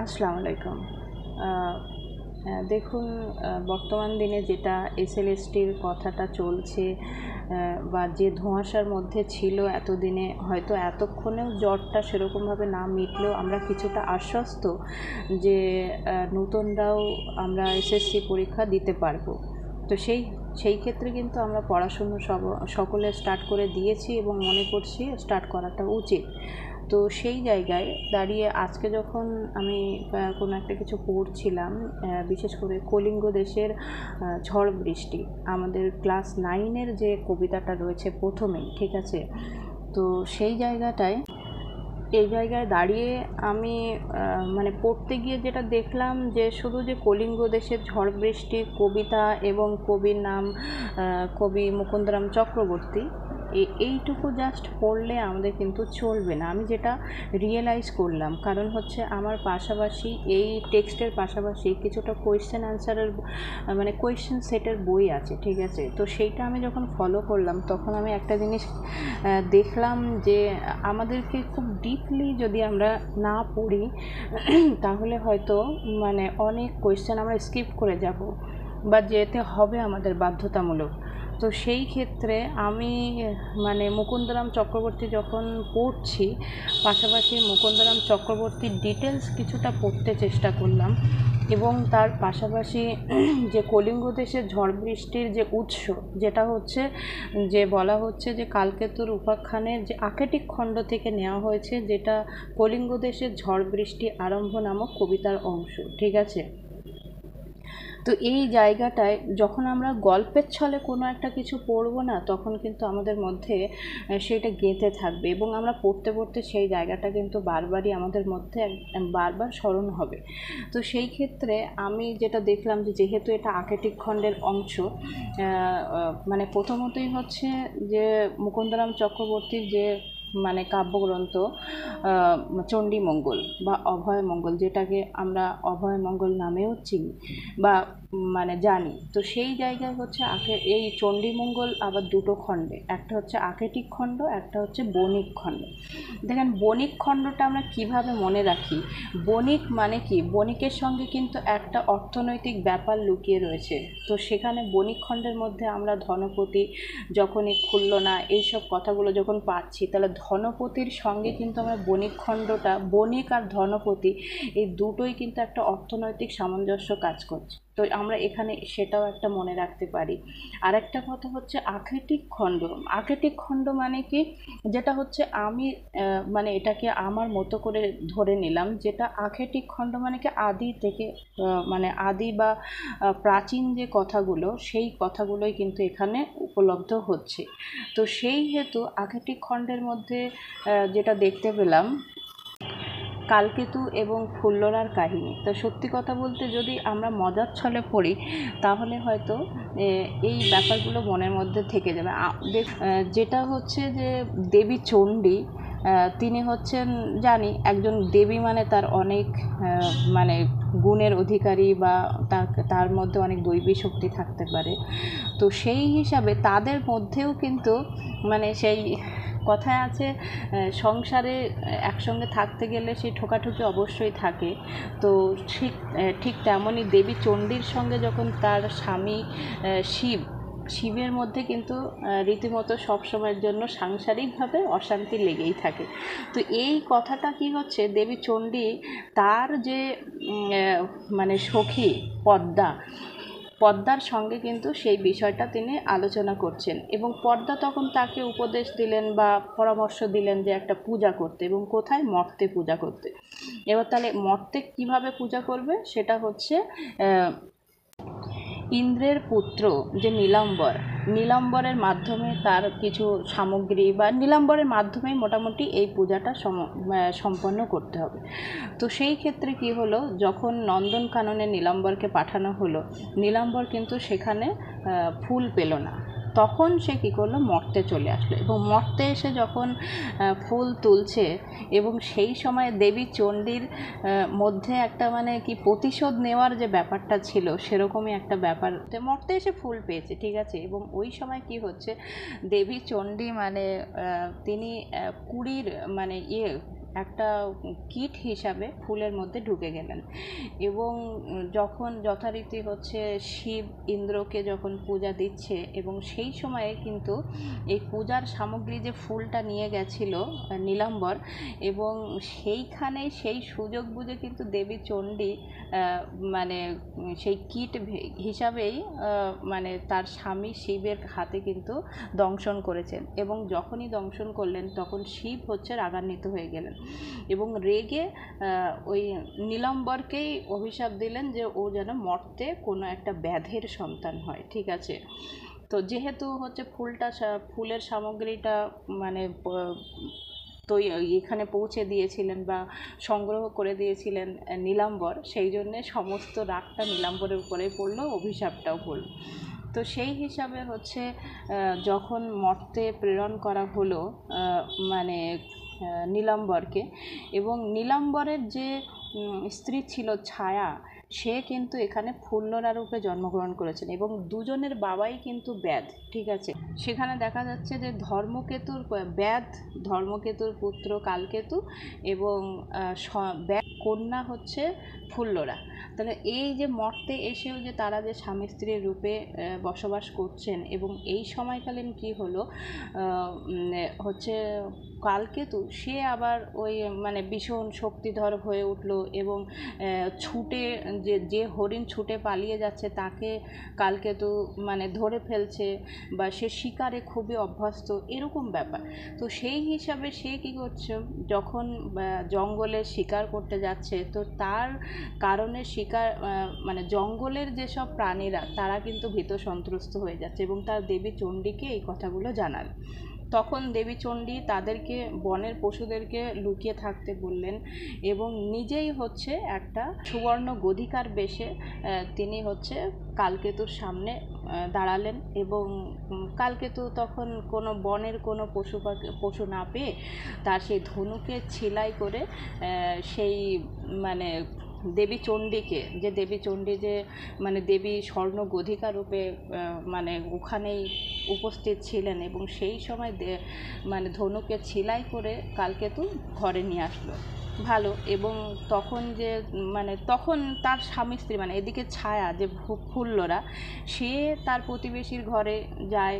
আসসালামু আলাইকুম। দেখুন, বর্তমান দিনে যেটা এসএলএসটির কথাটা চলছে, বা যে ধোঁয়াশার মধ্যে ছিল এতদিনে, হয়তো এতক্ষণেও জ্বরটা সেরকমভাবে না মিটলেও আমরা কিছুটা আশ্বস্ত যে নতুনরাও আমরা এসএসসি পরীক্ষা দিতে পারবো। তো সেই ক্ষেত্রে কিন্তু আমরা পড়াশুনো সকলে স্টার্ট করে দিয়েছি এবং মনে করছি স্টার্ট করাটা উচিত। তো সেই জায়গায় দাঁড়িয়ে আজকে যখন আমি কোনো একটা কিছু পড়ছিলাম, বিশেষ করে কলিঙ্গ দেশের ঝড় বৃষ্টি, আমাদের ক্লাস 9-এর যে কবিতাটা রয়েছে প্রথমেই, ঠিক আছে? তো এই জায়গায় দাঁড়িয়ে আমি মানে পড়তে গিয়ে যেটা দেখলাম যে শুধু যে কলিঙ্গ দেশের ঝড় বৃষ্টি কবিতা এবং কবির নাম কবি মুকুন্দরাম চক্রবর্তী, এইটুকু জাস্ট পড়লে আমাদের কিন্তু চলবে না। আমি যেটা রিয়েলাইজ করলাম, কারণ হচ্ছে আমার পাশাপাশি এই টেক্সটের পাশাপাশি কিছুটা কোয়েশ্চেন অ্যান্সারের মানে কোয়েশ্চেন সেটের বই আছে, ঠিক আছে? তো সেইটা আমি যখন ফলো করলাম তখন আমি একটা জিনিস দেখলাম যে আমাদেরকে খুব ডিপলি যদি আমরা না পড়ি তাহলে হয়তো মানে অনেক কোয়েশ্চেন আমরা স্কিপ করে যাব বা যেতে হবে আমাদের বাধ্যতামূলক। তো সেই ক্ষেত্রে আমি মানে মুকুন্দরাম চক্রবর্তী যখন পড়ছি, পাশাপাশি মুকুন্দরাম চক্রবর্তীর ডিটেলস কিছুটা পড়তে চেষ্টা করলাম এবং তার পাশাপাশি যে কলিঙ্গ দেশের ঝড় বৃষ্টির যে উৎস, যেটা হচ্ছে যে বলা হচ্ছে যে কালকেতুর উপাখ্যানের যে আকেটিক খণ্ড থেকে নেওয়া হয়েছে, যেটা কলিঙ্গ দেশের ঝড় বৃষ্টি আরম্ভ নামক কবিতার অংশ, ঠিক আছে? তো এই জায়গাটায় যখন আমরা গল্পের ছলে কোনো একটা কিছু পড়ব না, তখন কিন্তু আমাদের মধ্যে সেইটা গেঁথে থাকবে এবং আমরা পড়তে পড়তে সেই জায়গাটা কিন্তু বারবারই আমাদের মধ্যে বারবার স্মরণ হবে। তো সেই ক্ষেত্রে আমি যেটা দেখলাম যে যেহেতু এটা আকেটিক খণ্ডের অংশ, মানে প্রথমতই হচ্ছে যে মুকুন্দরাম চক্রবর্তীর যে মানে কাব্যগ্রন্থ চণ্ডীমঙ্গল বা অভয়মঙ্গল, যেটাকে আমরা অভয়মঙ্গল নামেও চিনি বা মানে জানি। তো সেই জায়গায় হচ্ছে এই চণ্ডীমঙ্গল আবার দুটো খণ্ডে, একটা হচ্ছে আকেটিক খণ্ড, একটা হচ্ছে বণিক খণ্ড। দেখেন, বণিক খণ্ডটা আমরা কিভাবে মনে রাখি? বণিক মানে কি? বণিকের সঙ্গে কিন্তু একটা অর্থনৈতিক ব্যাপার লুকিয়ে রয়েছে। তো সেখানে বণিক খণ্ডের মধ্যে আমরা ধনপতি যখনই খুলল না, এইসব কথাগুলো যখন পাচ্ছি, তাহলে ধনপতির সঙ্গে কিন্তু আমরা বণিক খণ্ডটা, বণিক আর ধনপতি এই দুটোই কিন্তু একটা অর্থনৈতিক সামঞ্জস্য কাজ করছে। তো আমরা এখানে সেটাও একটা মনে রাখতে পারি। আর একটা কথা হচ্ছে আকেটিক খণ্ড। আকেটিক খণ্ড মানে কি? যেটা হচ্ছে আমি মানে এটাকে আমার মতো করে ধরে নিলাম, যেটা আকেটিক খণ্ড মানে কি আদি থেকে মানে আদি বা প্রাচীন যে কথাগুলো, সেই কথাগুলোই কিন্তু এখানে উপলব্ধ হচ্ছে। তো সেই হেতু আকেটিক খণ্ডের মধ্যে যেটা দেখতে পেলাম, কালকেতু এবং ফুল্লরার কাহিনী। তো সত্যি কথা বলতে যদি আমরা মজার ছলে পড়ি তাহলে হয়তো এই ব্যাপারগুলো মনের মধ্যে থেকে যাবে। যেটা হচ্ছে যে দেবী চণ্ডী, তিনি হচ্ছেন, জানি একজন দেবী মানে তার অনেক মানে গুণের অধিকারী বা তার মধ্যে অনেক দৈবী শক্তি থাকতে পারে। তো সেই হিসাবে তাদের মধ্যেও কিন্তু মানে সেই কথায় আছে, সংসারে একসঙ্গে থাকতে গেলে সেই ঠোকাঠুকি অবশ্যই থাকে। তো ঠিক তেমনই দেবী চণ্ডীর সঙ্গে যখন তার স্বামী শিবের মধ্যে কিন্তু রীতিমতো সবসময়ের জন্য সাংসারিকভাবে অশান্তি লেগেই থাকে। তো এই কথাটা কি হচ্ছে, দেবী চণ্ডী তার যে মানে সখী পদ্মার সঙ্গে কিন্তু সেই বিষয়টা তিনি আলোচনা করছেন এবং পদ্মা তখন তাকে উপদেশ দিলেন বা পরামর্শ দিলেন যে একটা পূজা করতে, এবং কোথায়? মর্তে পূজা করতে। এবার তাহলে মর্তে কিভাবে পূজা করবে? সেটা হচ্ছে ইন্দ্রের পুত্র যে নীলাম্বরের মাধ্যমে তার কিছু সামগ্রী বা নীলাম্বরের মাধ্যমেই মোটামুটি এই পূজাটা সম্পন্ন করতে হবে। তো সেই ক্ষেত্রে কি হলো, যখন নন্দনকাননে নীলাম্বরকে পাঠানো হলো, নীলাম্বর কিন্তু সেখানে ফুল পেল না। তখন সে কী করলো, মর্তে চলে আসলো এবং মর্তে এসে যখন ফুল তুলছে এবং সেই সময় দেবী চণ্ডীর মধ্যে একটা মানে কি প্রতিশোধ নেওয়ার যে ব্যাপারটা ছিল, সেরকমই একটা ব্যাপার মর্তে এসে ফুল পেয়েছে, ঠিক আছে? এবং ওই সময় কি হচ্ছে, দেবী চণ্ডী মানে তিনি 20 মানে একটা কীট হিসাবে ফুলের মধ্যে ঢুকে গেলেন। এবং যখন যথারীতি হচ্ছে শিব ইন্দ্রকে যখন পূজা দিচ্ছে, এবং সেই সময়ে কিন্তু এই পূজার সামগ্রী যে ফুলটা নিয়ে গেছিল নীলাম্বর, এবং সেইখানে সেই সুযোগ বুঝে কিন্তু দেবী চণ্ডী মানে সেই কীট হিসাবেই মানে তার স্বামী শিবের হাতে কিন্তু দংশন করেছেন। এবং যখনই দংশন করলেন তখন শিব হচ্ছে রাগান্বিত হয়ে গেলেন এবং রেগে ওই নীলাম্বরকেই অভিশাপ দিলেন যে ও যেন মর্তে কোনো একটা ব্যাধের সন্তান হয়। ঠিক আছে, তো যেহেতু হচ্ছে ফুলের সামগ্রীটা মানে তো এখানে পৌঁছে দিয়েছিলেন বা সংগ্রহ করে দিয়েছিলেন নীলাম্বর, সেই জন্যে সমস্ত রাগটা নীলাম্বরের উপরেই পড়লো, অভিশাপটাও পড়ল। তো সেই হিসাবে হচ্ছে যখন মর্তে প্রেরণ করা হলো মানে নীলাম্বরকে, এবং নীলাম্বরের যে স্ত্রী ছিল ছায়া, সে কিন্তু এখানে ফুল্লরা রূপে জন্মগ্রহণ করেছেন এবং দুজনের বাবাই কিন্তু ব্যাধ। ঠিক আছে, সেখানে দেখা যাচ্ছে যে ধর্মকেতুর পুত্র কালকেতু এবং কন্যা হচ্ছে ফুল্লরা। তাহলে এই যে মর্তে এসেও যে তারা যে স্বামী স্ত্রীর রূপে বসবাস করছেন, এবং এই সময়কালীন কি হলো হচ্ছে কালকেতু সে আবার ওই মানে ভীষণ শক্তিধর হয়ে উঠলো এবং ছুটে যে হরিণ ছুটে পালিয়ে যাচ্ছে তাকে কালকেতু মানে ধরে ফেলছে, বা সে শিকারে খুবই অভ্যস্ত, এরকম ব্যাপার। তো সেই হিসাবে সে কী করছে, যখন জঙ্গলে শিকার করতে যাচ্ছে, তো তার কারণে মানে জঙ্গলের যেসব প্রাণীরা তারা কিন্তু ভীত সন্ত্রস্ত হয়ে যাচ্ছে এবং তার দেবী চণ্ডীকে এই কথাগুলো জানাল। তখন দেবী চণ্ডী তাদেরকে বনের পশুদেরকে লুকিয়ে থাকতে বললেন এবং নিজেই হচ্ছে একটা সুবর্ণ গধিকার বেশে তিনি হচ্ছে কালকেতুর সামনে দাঁড়ালেন। এবং কালকেতু তখন কোনো বনের কোনো পশু না পেয়ে তার সেই ধনুকে ছিলাই করে সেই মানে দেবী চণ্ডী যে মানে দেবী স্বর্ণ গধিকা রূপে মানে ওখানেই উপস্থিত ছিলেন, এবং সেই সময় মানে ধনুকে ছিলাই করে কালকেতু ঘরে নিয়ে আসলো। ভালো। এবং তখন তার স্বামী স্ত্রী মানে এদিকে ছায়া যে ফুল্লরা, সে তার প্রতিবেশীর ঘরে যায়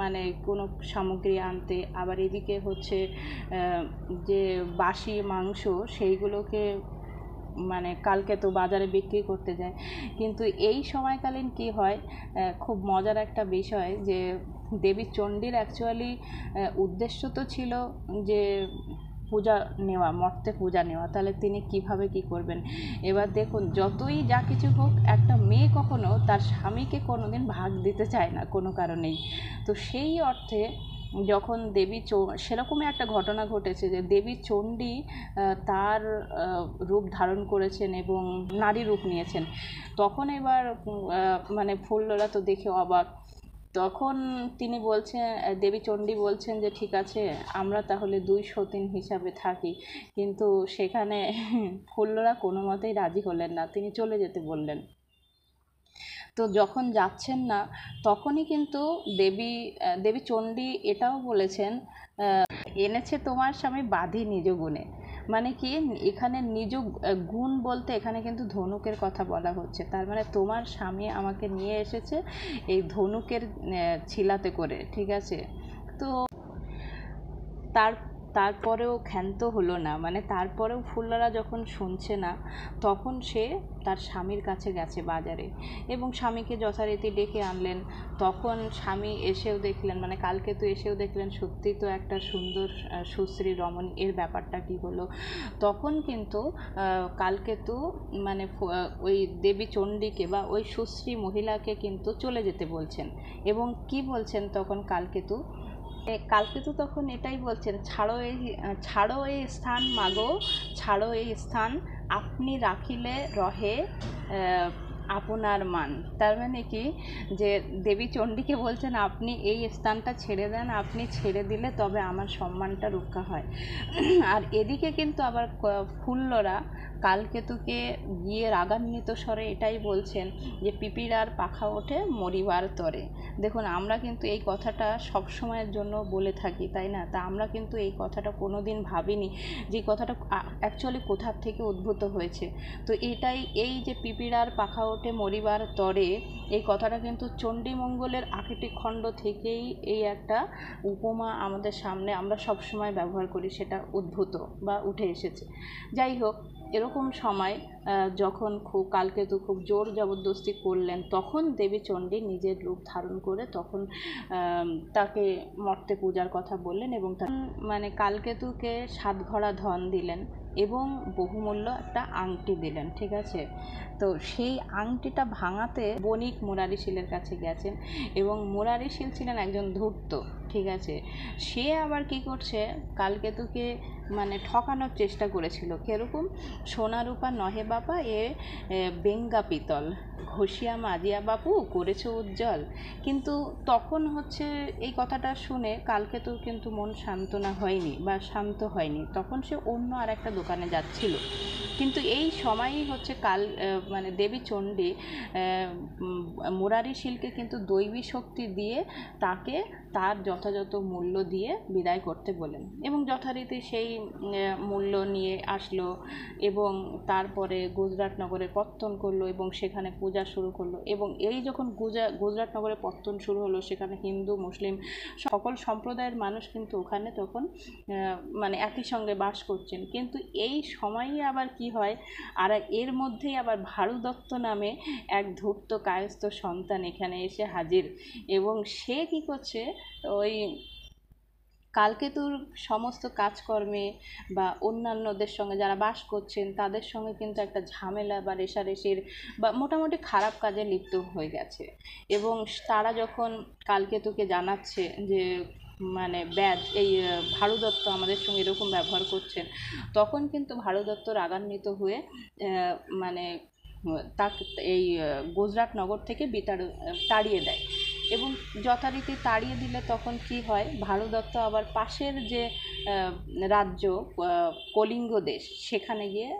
মানে কোনো সামগ্রী আনতে, আবার এদিকে হচ্ছে যে বাসি মাংস সেইগুলোকে মানে কালকেতু বাজারে বিক্রি করতে যায়। কিন্তু এই সময়কালীন কি হয়, খুব মজার একটা বিষয় যে দেবী চণ্ডীর অ্যাকচুয়ালি উদ্দেশ্য তো ছিল যে পূজা নেওয়া, মর্তে পূজা নেওয়া, তাহলে তিনি কিভাবে কি করবেন। এবার দেখুন, যতই যা কিছু হোক, একটা মেয়ে কখনো তার স্বামীকে কোনোদিন ভাগ দিতে চায় না কোনো কারণেই। তো সেই অর্থে যখন সেরকমই একটা ঘটনা ঘটেছে যে দেবী চণ্ডী তার রূপ ধারণ করেছেন এবং নারী রূপ নিয়েছেন, তখন এবার মানে ফুল্লরা তো দেখে অবাক। তখন দেবী চণ্ডী বলছেন যে ঠিক আছে, আমরা তাহলে 2 সতীন হিসাবে থাকি। কিন্তু সেখানে ফুল্লরা কোনো মতেই রাজি হলেন না, তিনি চলে যেতে বললেন। তো যখন যাচ্ছেন না, তখনই কিন্তু দেবী চণ্ডী এটাও বলেছেন, এনেছে তোমার স্বামী বাঁধি নিজ গুণে। মানে কি, এখানে নিজ গুণ বলতে এখানে কিন্তু ধনুকের কথা বলা হচ্ছে। তার মানে তোমার স্বামী আমাকে নিয়ে এসেছে এই ধনুকের ছিলাতে করে। ঠিক আছে, তো তারপরেও ক্ষান্ত হলো না, মানে তারপরেও ফুল্লরা যখন শুনছে না, তখন সে তার স্বামীর কাছে গেছে বাজারে এবং স্বামীকে যথারীতি ডেকে আনলেন। তখন স্বামী এসেও দেখলেন, মানে কালকেতু এসেও দেখলেন সত্যি তো একটা সুন্দর সুশ্রী রমণী, এর ব্যাপারটা কী হলো। তখন কিন্তু কালকেতু মানে ওই দেবী চণ্ডীকে বা ওই সুশ্রী মহিলাকে কিন্তু চলে যেতে বলছেন। এবং কি বলছেন তখন কালকেতু তখন এটাই বলছেন, ছাড়ো এই স্থান মাগো, ছাড়ো এই স্থান, আপনি রাখিলে রহে আপনার মান। তার মানে কি, যে দেবী চণ্ডীকে বলছেন আপনি এই স্থানটা ছেড়ে দেন, আপনি ছেড়ে দিলে তবে আমার সম্মানটা রক্ষা হয়। আর এদিকে কিন্তু আবার ফুল্লরা কালকেতুকে গিয়ে রাগান্বিত স্বরে এটাই বলছেন যে পিপিলার পাখা ওঠে মরিবার তরে। দেখুন, আমরা কিন্তু এই কথাটা সব সময়ের জন্য বলে থাকি, তাই না? তা আমরা কিন্তু এই কথাটা কোনো দিন ভাবিনি যে কথাটা অ্যাকচুয়ালি কোথার থেকে উদ্ভূত হয়েছে। তো এটাই, এই যে পিপিলার পাখা ওঠে মরিবার তরে, এই কথাটা কিন্তু চণ্ডীমঙ্গলের আকেটি খণ্ড থেকেই এই একটা উপমা আমাদের সামনে আমরা সবসময় ব্যবহার করি, সেটা উদ্ভূত বা উঠে এসেছে। যাই হোক, এরকম সময় যখন কালকেতু খুব জোর জবরদস্তি করলেন, তখন দেবী চণ্ডী নিজের রূপ ধারণ করে তখন তাকে মর্তে পূজার কথা বললেন এবং মানে কালকেতুকে 7 ঘড়া ধন দিলেন এবং বহুমূল্য একটা আংটি দিলেন, ঠিক আছে? তো সেই আংটিটা ভাঙাতে বণিক মুরারিশীলের কাছে গেছেন এবং মুরারিশীল ছিলেন একজন ধূর্ত, ঠিক আছে? সে আবার কি করছে, কালকেতুকে মানে ঠকানোর চেষ্টা করেছিল। কীরকম? সোনা রূপা নহে বাপা, এ বেঙ্গা পিতল, ঘষিয়া মাজিয়া বাপু করেছে উজ্জ্বল। কিন্তু তখন হচ্ছে এই কথাটা শুনে কালকেতুর কিন্তু মন সান্ত্বনা হয়নি বা শান্ত হয়নি, তখন সে অন্য আর একটা দোকানে যাচ্ছিল। কিন্তু এই সময়ই হচ্ছে মানে দেবী চণ্ডী মুরারিশীলকে কিন্তু দৈবী শক্তি দিয়ে তাকে তার যথাযথ মূল্য দিয়ে বিদায় করতে বলেন এবং যথারীতি সেই মূল্য নিয়ে আসলো এবং তারপরে গুজরাট নগরে পত্তন করলো এবং সেখানে পূজা শুরু করলো। এবং এই যখন গুজরাট নগরে পত্তন শুরু হলো, সেখানে হিন্দু মুসলিম সকল সম্প্রদায়ের মানুষ কিন্তু ওখানে তখন মানে একই সঙ্গে বাস করছেন। কিন্তু এই সময়ই আবার কি হয়, আর এর মধ্যেই আবার ভারু দত্ত নামে এক ধূর্ত কায়স্থ সন্তান এখানে এসে হাজির এবং সে কি করছে, ওই কালকেতুর সমস্ত কাজকর্মে বা অন্যান্যদের সঙ্গে যারা বাস করছেন তাদের সঙ্গে কিন্তু একটা ঝামেলা বা রেষারেষির বা মোটামুটি খারাপ কাজে লিপ্ত হয়ে গেছে। এবং তারা যখন কালকেতুকে জানাচ্ছে যে মানে এই ভারু দত্ত আমাদের সঙ্গে এরকম ব্যবহার করছেন, তখন কিন্তু ভারু দত্ত রাগান্বিত হয়ে মানে তাকে এই গুজরাট নগর থেকে তাড়িয়ে দেয় এবং যথারীতি তাড়িয়ে দিলে তখন কি হয়, ভারু দত্ত আবার পাশের যে রাজ্য কলিঙ্গ দেশ সেখানে গিয়ে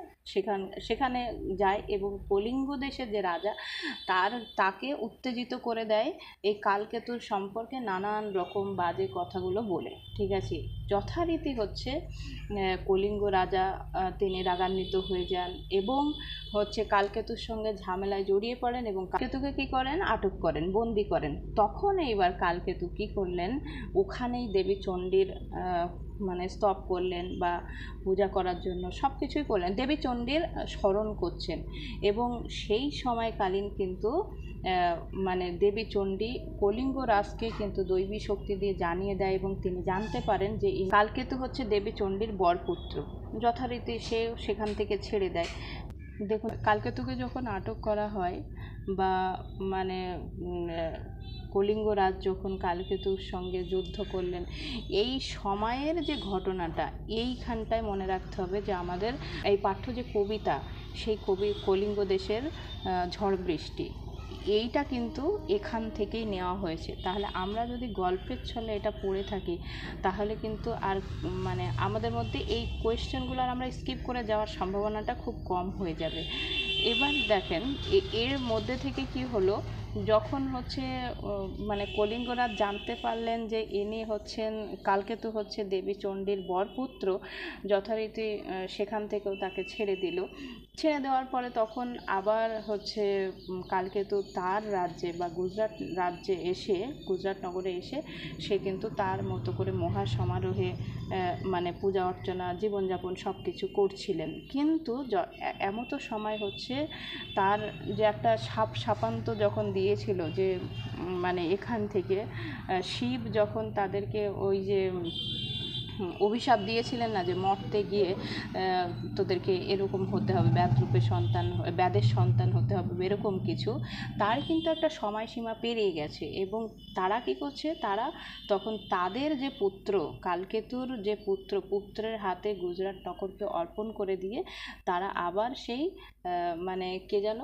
সেখানে যায় এবং কলিঙ্গ দেশের যে রাজা তাকে উত্তেজিত করে দেয় এই কালকেতুর সম্পর্কে নানান রকম বাজে কথাগুলো বলে, ঠিক আছে? যথারীতি হচ্ছে কলিঙ্গ রাজা তিনি রাগান্বিত হয়ে যান এবং হচ্ছে কালকেতুর সঙ্গে ঝামেলায় জড়িয়ে পড়েন এবং কালকেতুকে কী করেন, আটক করেন, বন্দি করেন। তখন এইবার কালকেতু কী করলেন, ওখানেই দেবী চণ্ডীর মানে স্তব করলেন বা পূজা করার জন্য সব কিছুই করলেন, দেবী চণ্ডীর স্মরণ করছেন। এবং সেই সময়কালীন কিন্তু মানে দেবী চণ্ডী কলিঙ্গ রাজকে কিন্তু দৈবী শক্তি দিয়ে জানিয়ে দেয় এবং তিনি জানতে পারেন যে কালকেতু হচ্ছে দেবী চণ্ডীর বরপুত্র। যথারীতি সেখান থেকে ছেড়ে দেয়। দেখুন, কালকেতুকে যখন আটক করা হয় বা মানে কলিঙ্গ রাজ যখন কালকেতুর সঙ্গে যুদ্ধ করলেন, এই সময়ের যে ঘটনাটা এইখানটায় মনে রাখতে হবে যে আমাদের এই পাঠ্য যে কবিতা, সেই কলিঙ্গ দেশের ঝড় বৃষ্টি, এইটা কিন্তু এখান থেকেই নেওয়া হয়েছে। তাহলে আমরা যদি গল্পের ছলে এটা পড়ে থাকি তাহলে কিন্তু আর মানে আমাদের মধ্যে এই কোয়েশ্চেনগুলো আর আমরা স্কিপ করে যাওয়ার সম্ভাবনাটা খুব কম হয়ে যাবে। এবার দেখেন এর মধ্যে থেকে কি হলো, যখন হচ্ছে মানে কলিঙ্গরাজ জানতে পারলেন যে ইনি হচ্ছেন কালকেতু হচ্ছে দেবী চণ্ডীর বরপুত্র, যথারীতি সেখান থেকেও তাকে ছেড়ে দেওয়ার পরে তখন আবার হচ্ছে কালকেতু তার রাজ্যে বা গুজরাট নগরে এসে সে কিন্তু তার মতো করে মহা সমারোহে মানে পূজা অর্চনা জীবনযাপন সব কিছু করছিলেন। কিন্তু এমতো সময় হচ্ছে তার যে একটা শাপান্ত যখন দিয়েছিল যে মানে এখান থেকে শিব যখন তাদেরকে ওই যে অভিশাপ দিয়েছিলেন না যে মরতে গিয়ে তোদেরকে এরকম হতে হবে, ব্যাদের সন্তান হতে হবে, এরকম কিছু, তার কিন্তু একটা সময়সীমা পেরিয়ে গেছে এবং তারা কি করছে, তারা তখন তাদের যে পুত্র কালকেতুর যে পুত্রের হাতে গুজরাট নগরকে অর্পণ করে দিয়ে তারা আবার সেই মানে কে যেন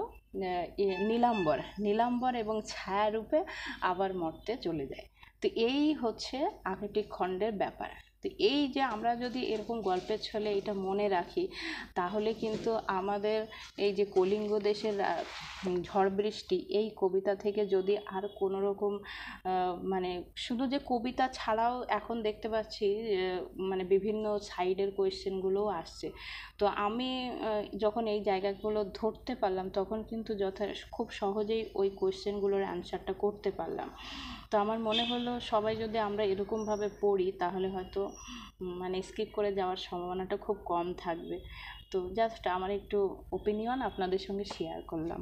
নীলাম্বর এবং ছায়ারূপে আবার মর্তে চলে যায়। তো এই হচ্ছে আকেটি খণ্ডের ব্যাপার। তো এই যে আমরা যদি এরকম গল্পের ছলে এটা মনে রাখি, তাহলে কিন্তু আমাদের এই যে কলিঙ্গ দেশের ঝড় বৃষ্টি, এই কবিতা থেকে যদি আর কোনো রকম মানে শুধু যে কবিতা ছাড়াও এখন দেখতে পাচ্ছি মানে বিভিন্ন সাইডের কোয়েশ্চেনগুলোও আসছে। তো আমি যখন এই জায়গাগুলো ধরতে পারলাম, তখন কিন্তু খুব সহজেই ওই কোয়েশ্চেনগুলোর অ্যান্সারটা করতে পারলাম। তো আমার মনে হলো সবাই যদি আমরা এরকমভাবে পড়ি, তাহলে হয়তো মানে স্কিপ করে যাওয়ার সম্ভাবনাটা খুব কম থাকবে। তো জাস্ট আমার একটু ওপিনিয়ন আপনাদের সঙ্গে শেয়ার করলাম।